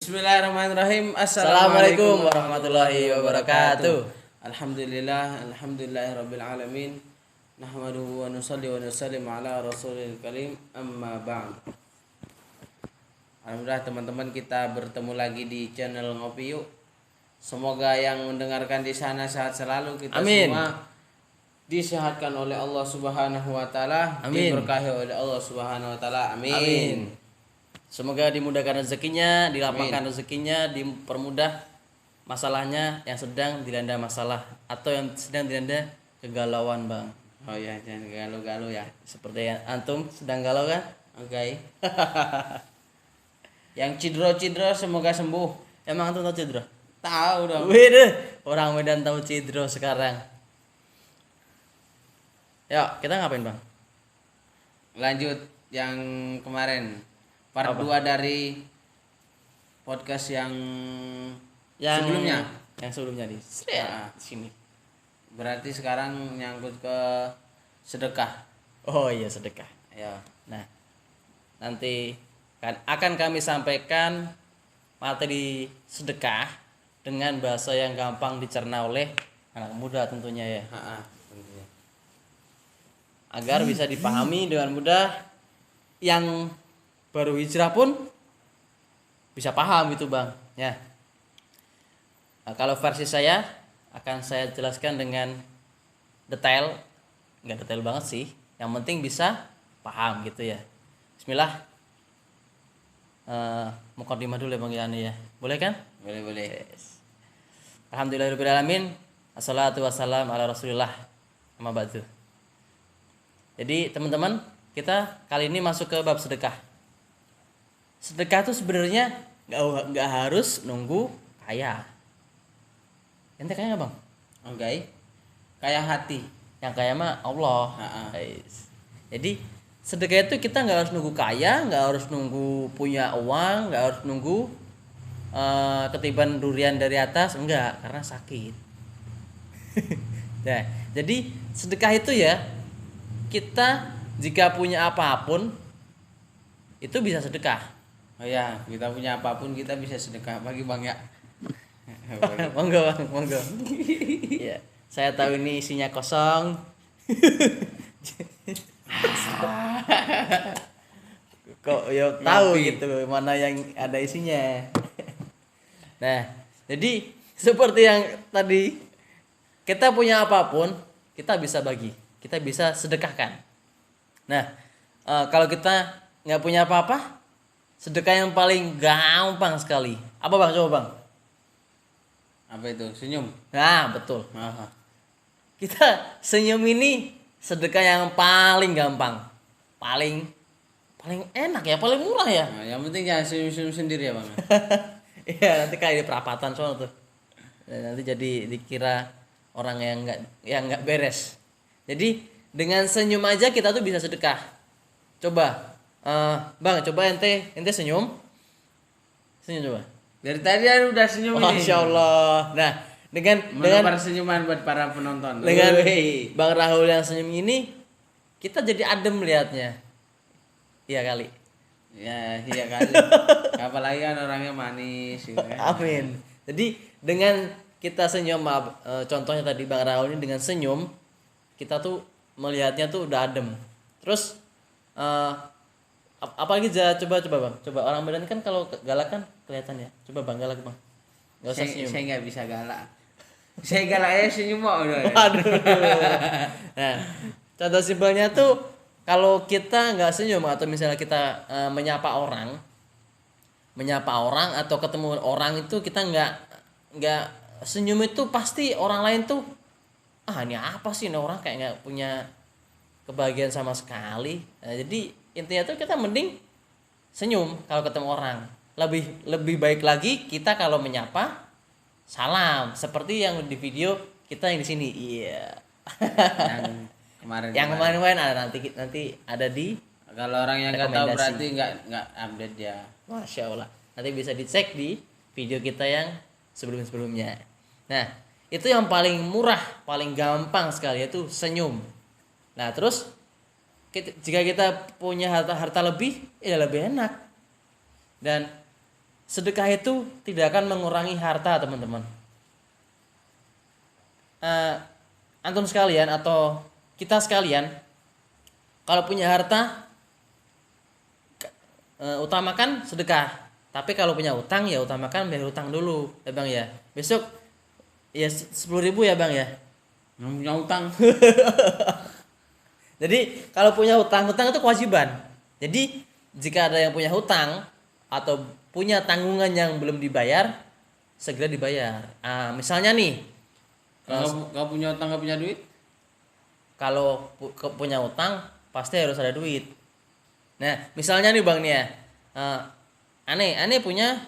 Bismillahirrahmanirrahim. Assalamualaikum warahmatullahi wabarakatuh. Alhamdulillahirabbil alamin. Nahmaduhu wa nusalli wa nusallim ala rasulil karim. Amma ba'd. Alhamdulillah teman-teman, kita bertemu lagi di channel Ngopi Yuk. Semoga yang mendengarkan di sana sehat selalu, kita Amin. semua disehatkan oleh Allah Subhanahu wa taala, diberkahi oleh Allah Subhanahu wa taala. Amin. Amin. Semoga dimudahkan rezekinya, dilapangkan rezekinya, dipermudah masalahnya yang sedang dilanda masalah atau yang sedang dilanda kegalauan, Bang. Oh ya, jangan galau-galau ya. Seperti yang antum sedang galau kan? Oke. Yang cidro-cidro semoga sembuh. Emang antum tahu cidro? Tahu dong. Wih, orang Medan tahu cidro sekarang. Yuk, kita ngapain, Bang? Lanjut yang kemarin. Part 2 dari podcast yang sebelumnya. Yang sebelumnya di sini. Berarti sekarang nyangkut ke sedekah. Oh iya, sedekah. Ya. Nah, nanti akan kami sampaikan materi sedekah dengan bahasa yang gampang dicerna oleh anak muda tentunya ya. Tentunya. Agar bisa dipahami dengan mudah, yang baru hijrah pun bisa paham gitu, Bang. Ya. Nah, kalau versi saya akan saya jelaskan dengan detail, nggak detail banget sih. Yang penting bisa paham gitu ya. Bismillah. Mukadimah dulu ya, Bang Yani ya. Boleh kan? Boleh. Yes. Alhamdulillahirabbil alamin. Assalatu wassalam ala Rasulillah. Amma ba'du. Jadi, teman-teman, kita kali ini masuk ke bab sedekah. Sedekah itu sebenarnya nggak harus nunggu kaya. Ente kaya nggak, Bang? Oke. Kayak hati. Yang kaya mah Allah. Yes. Jadi sedekah itu kita nggak harus nunggu kaya, nggak harus nunggu punya uang, nggak harus nunggu ketiban durian dari atas, enggak, karena sakit. Nah, jadi sedekah itu ya, kita jika punya apapun itu bisa sedekah. Oh ya, kita punya apapun kita bisa sedekah. Bagi Bang ya. Monggo, Bang, monggo. Ya, saya tahu ini isinya kosong. Kok ya tahu gitu mana yang ada isinya. Nah, jadi seperti yang tadi, kita punya apapun kita bisa bagi, kita bisa sedekahkan. Nah, kalau kita nggak punya apa-apa, sedekah yang paling gampang sekali. Apa, Bang? Coba, Bang. Apa itu? Senyum. Nah, betul. Kita senyum ini sedekah yang paling gampang. Paling enak ya, paling murah ya. Nah, yang penting jangan senyum-senyum sendiri ya, Bang. Iya, nanti kayak di perapatan soal tuh. Nanti jadi dikira orang yang nggak beres. Jadi dengan senyum aja kita tuh bisa sedekah. Coba, Bang, coba ente senyum coba. Dari tadi udah senyum ini. Masya Allah. Nah, dengan senyuman buat para penonton. Dengan Bang Rahul yang senyum ini, kita jadi adem lihatnya. Iya kali. Ya, iya kali. Apalagi kan orangnya manis gitu kan. Amin. Jadi dengan kita senyum, contohnya tadi Bang Rahul ini dengan senyum, kita tuh melihatnya tuh udah adem. Terus apalagi coba Bang. Coba orang Medan kan kalau galak kan kelihatan ya. Coba Bang galak, Bang. Enggak usah senyum. Saya enggak bisa galak. Saya galak aja senyum kok udah. Aduh. Nah, contoh simpelnya tuh kalau kita nggak senyum atau misalnya kita menyapa orang atau ketemu orang itu kita nggak senyum, itu pasti orang lain tuh ini apa sih, ini orang kayak nggak punya kebahagiaan sama sekali. Nah, jadi intinya tuh kita mending senyum kalau ketemu orang. Lebih baik lagi kita kalau menyapa salam seperti yang di video kita yang di sini. Iya. Yang kemarin ada nanti ada di, kalau orang yang nggak tahu berarti nggak update ya. Masya Allah. Nanti bisa dicek di video kita yang sebelumnya. Nah, itu yang paling murah, paling gampang sekali, yaitu senyum. Nah, terus jika kita punya harta lebih, ya lebih enak. Dan sedekah itu tidak akan mengurangi harta, teman-teman. Antum sekalian atau kita sekalian, kalau punya harta, utamakan sedekah. Tapi kalau punya utang ya utamakan bayar utang dulu, ya bang ya. Besok ya 10.000 ya bang ya. Yang punya utang. Jadi kalau punya hutang itu kewajiban. Jadi jika ada yang punya hutang atau punya tanggungan yang belum dibayar, segera dibayar. Misalnya nih, Kalau punya utang nggak punya duit, kalau punya hutang pasti harus ada duit. Nah, misalnya nih bang nih ya, aneh punya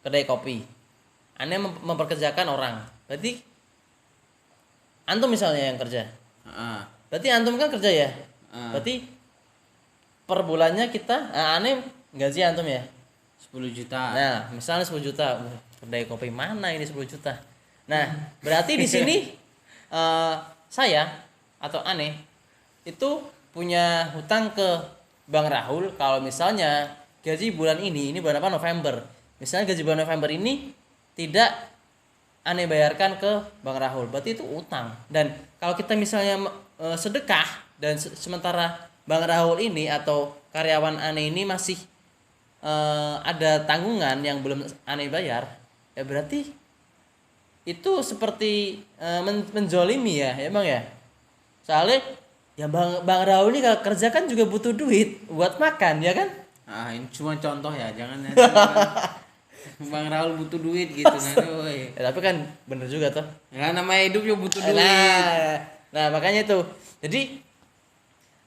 kedai kopi, aneh memperkerjakan orang. Berarti antum misalnya yang kerja. Berarti antum kan kerja ya. Berarti per bulannya kita aneh gaji antum ya 10 juta. Nah, misalnya 10 juta. Kedai kopi mana ini 10 juta? Nah, berarti di sini saya atau aneh itu punya hutang ke Bang Rahul. Kalau misalnya gaji bulan ini bulan apa, November. Misalnya gaji bulan November ini tidak aneh bayarkan ke Bang Rahul, berarti itu utang. Dan kalau kita misalnya sedekah dan sementara Bang Rahul ini atau karyawan aneh ini masih ada tanggungan yang belum aneh bayar, ya berarti itu seperti menzolimi ya bang ya. Soalnya ya bang Rahul ini kalau kerja kan juga butuh duit buat makan ya kan. Ini cuma contoh ya, jangan Bang Raul butuh duit gitu Ya, tapi kan bener juga tuh. Ya namanya hidup juga butuh duit. Nah makanya itu. Jadi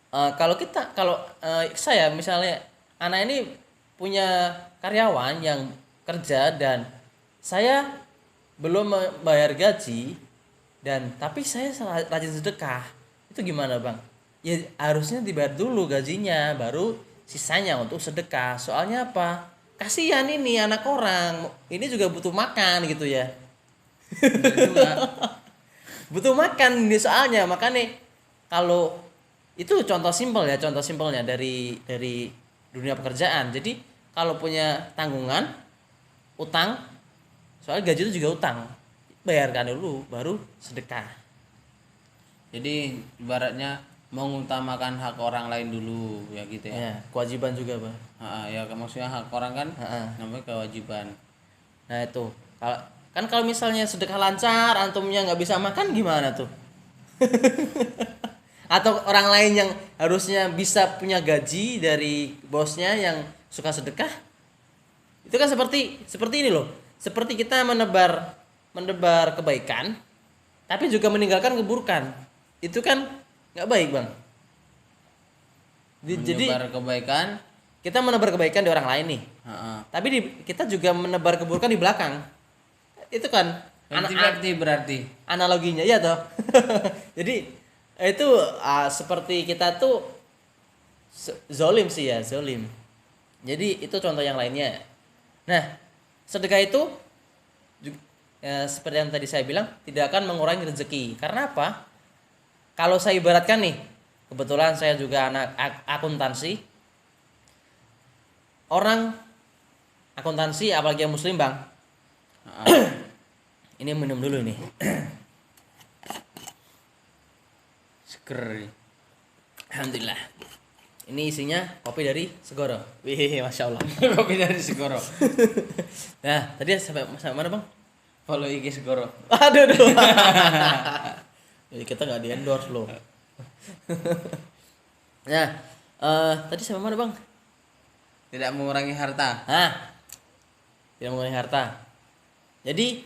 kalau saya misalnya anak ini punya karyawan yang kerja dan saya belum membayar gaji tapi saya rajin sedekah, itu gimana bang? Ya harusnya dibayar dulu gajinya baru sisanya untuk sedekah. Soalnya apa? Kasihan ini anak orang, ini juga butuh makan gitu ya. Butuh makan ini soalnya, makanya kalau itu contoh simpelnya dari dunia pekerjaan. Jadi kalau punya tanggungan utang, soal gaji itu juga utang, bayarkan dulu baru sedekah. Jadi ibaratnya mengutamakan hak orang lain dulu ya gitu ya. Kewajiban juga bang. Ya maksudnya hak orang kan namanya kewajiban. Nah itu kalau misalnya sedekah lancar antumnya nggak bisa makan gimana tuh? Atau orang lain yang harusnya bisa punya gaji dari bosnya yang suka sedekah, itu kan seperti ini loh, seperti kita menebar kebaikan tapi juga meninggalkan keburukan. Itu kan nggak baik bang. Jadi kita menebar kebaikan di orang lain nih, tapi kita juga menebar keburukan di belakang. Itu kan berarti analoginya ya toh. Jadi itu seperti kita tuh zolim. Jadi itu contoh yang lainnya. Nah sedekah itu seperti yang tadi saya bilang tidak akan mengurangi rezeki. Karena apa? Kalau saya ibaratkan nih, kebetulan saya juga anak akuntansi. Orang akuntansi apalagi yang muslim bang. Ini minum dulu nih. Seger. Alhamdulillah. Ini isinya kopi dari Segoro. Wih, masya Allah. Kopi dari Segoro. Nah, tadi sampai mana bang? Follow IG Segoro. Aduh. Jadi kita nggak di endorse loh. Nah, tadi sampai mana bang? Tidak mengurangi harta. Tidak mengurangi harta. Jadi,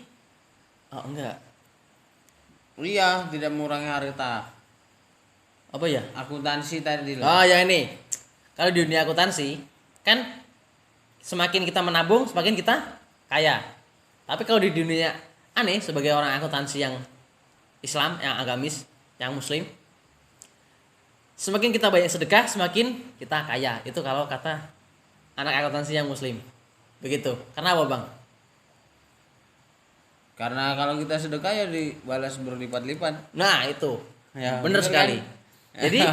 enggak. Iya, tidak mengurangi harta. Apa ya? Akuntansi tadi loh. Ya ini. Kalau di dunia akuntansi kan semakin kita menabung semakin kita kaya. Tapi kalau di dunia aneh sebagai orang akuntansi yang Islam, yang agamis, yang muslim, semakin kita banyak sedekah semakin kita kaya. Itu kalau kata anak akuntansi yang muslim. Begitu. Kenapa bang? Karena kalau kita sedekah ya dibalas berlipat-lipat. Nah itu ya, benar sekali kan? Jadi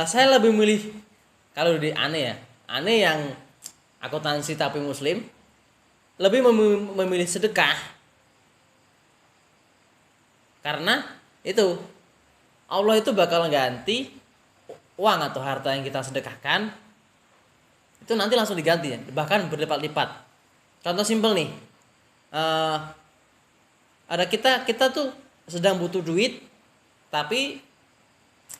saya lebih milih kalau di aneh ya, aneh yang akuntansi tapi muslim lebih memilih sedekah, karena itu Allah itu bakal ganti uang atau harta yang kita sedekahkan itu nanti langsung diganti ya, bahkan berlipat-lipat. Contoh simpel nih, ada kita tuh sedang butuh duit, tapi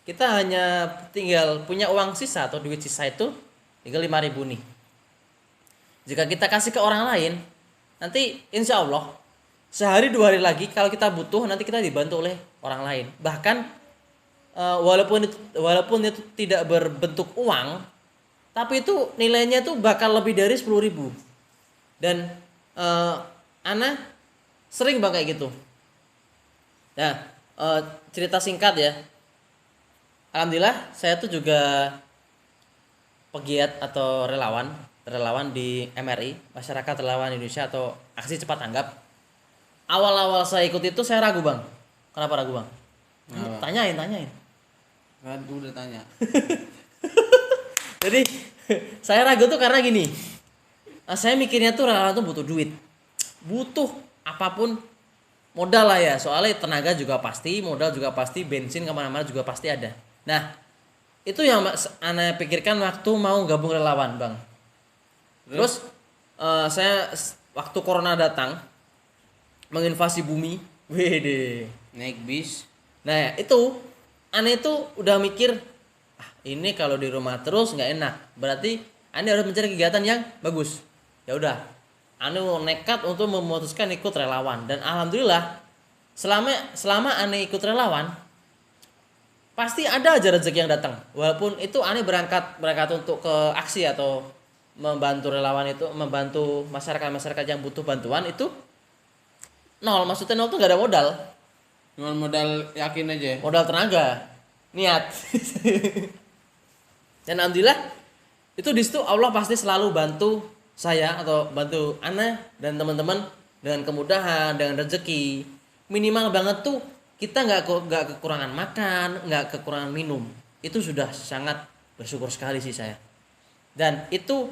kita hanya tinggal punya uang sisa atau duit sisa itu tinggal 5.000 nih. Jika kita kasih ke orang lain, nanti insya Allah sehari 2 hari lagi kalau kita butuh nanti kita dibantu oleh orang lain. Bahkan walaupun itu tidak berbentuk uang, tapi itu nilainya tuh bakal lebih dari 10.000. Dan Ana sering bang kayak gitu. Nah, cerita singkat ya. Alhamdulillah saya tuh juga pegiat atau relawan di MRI, Masyarakat Relawan Indonesia atau Aksi Cepat Tanggap. Awal-awal saya ikut itu saya ragu bang. Kenapa ragu bang? Tanyain. Kan udah tanya. Jadi saya ragu tuh karena gini. Saya mikirnya tuh relawan tuh butuh duit, butuh apapun modal lah ya. Soalnya tenaga juga pasti, modal juga pasti, bensin kemana-mana juga pasti ada. Nah itu yang Ana pikirkan waktu mau gabung relawan bang. Terus saya waktu corona datang menginvasi bumi, wede, Naik bis. nah itu Ana itu udah mikir ini kalau di rumah terus nggak enak, berarti Ana harus mencari kegiatan yang bagus. Ya udah, Ana nekat untuk memutuskan ikut relawan, dan alhamdulillah selama Ana ikut relawan pasti ada aja rezeki yang datang. Walaupun itu Ana berangkat untuk ke aksi atau membantu relawan itu, membantu masyarakat yang butuh bantuan itu nol, maksudnya nol tuh gak ada modal. Cuma modal yakin aja. Modal tenaga, niat. Dan alhamdulillah itu di situ Allah pasti selalu bantu saya atau bantu Ana dan teman-teman dengan kemudahan, dengan rezeki. Minimal banget tuh kita nggak kekurangan makan, nggak kekurangan minum. Itu sudah sangat bersyukur sekali sih saya. Dan itu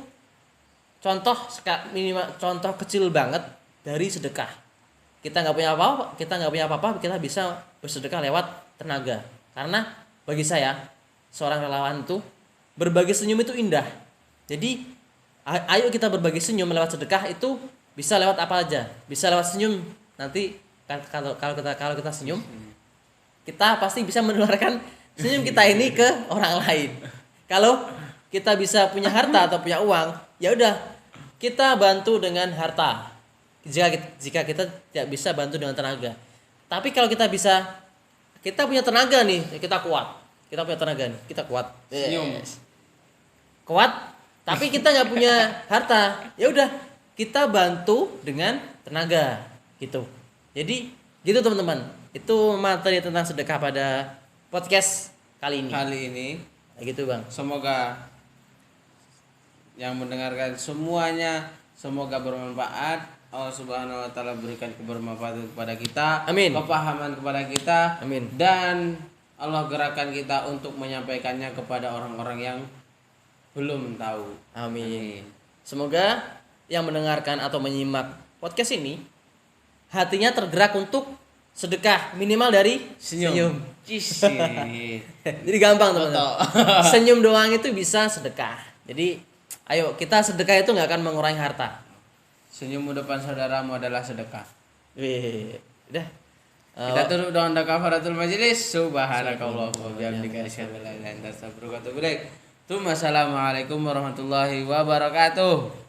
contoh kecil banget dari sedekah. Kita nggak punya apa-apa, kita bisa bersedekah lewat tenaga. Karena bagi saya seorang relawan itu berbagi senyum itu indah. Jadi ayo kita berbagi senyum lewat sedekah, itu bisa lewat apa aja. Bisa lewat senyum. Nanti kalau kita senyum, kita pasti bisa menularkan senyum kita ini ke orang lain. Kalau kita bisa punya harta atau punya uang, ya udah kita bantu dengan harta. Jika kita tidak bisa bantu dengan tenaga. Tapi kalau kita punya tenaga nih, kita kuat. Kita punya tenaga nih, kita kuat. Senyum. Kuat, tapi kita nggak punya harta. Ya udah, kita bantu dengan tenaga, gitu. Jadi gitu teman-teman. Itu materi tentang sedekah pada podcast kali ini. Gitu bang. Semoga yang mendengarkan semuanya semoga bermanfaat. Allah Subhanahu wa taala berikan kebermanfaatan kepada kita, amin, kepahaman kepada kita, amin, dan Allah gerakkan kita untuk menyampaikannya kepada orang-orang yang belum tahu. Amin. Semoga yang mendengarkan atau menyimak podcast ini hatinya tergerak untuk sedekah minimal dari senyum. Jadi gampang teman-teman. Senyum doang itu bisa sedekah. Jadi ayo kita sedekah itu nggak akan mengurangi harta. Senyum depan saudaramu adalah sedekah. Wih, udah. Kita tutup dengan kafaratul majelis. Subhanakallah wa bihamdika asyhadu an la ilaha illa anta astaghfiruka wa atubu ilaik. Assalamualaikum warahmatullahi wabarakatuh.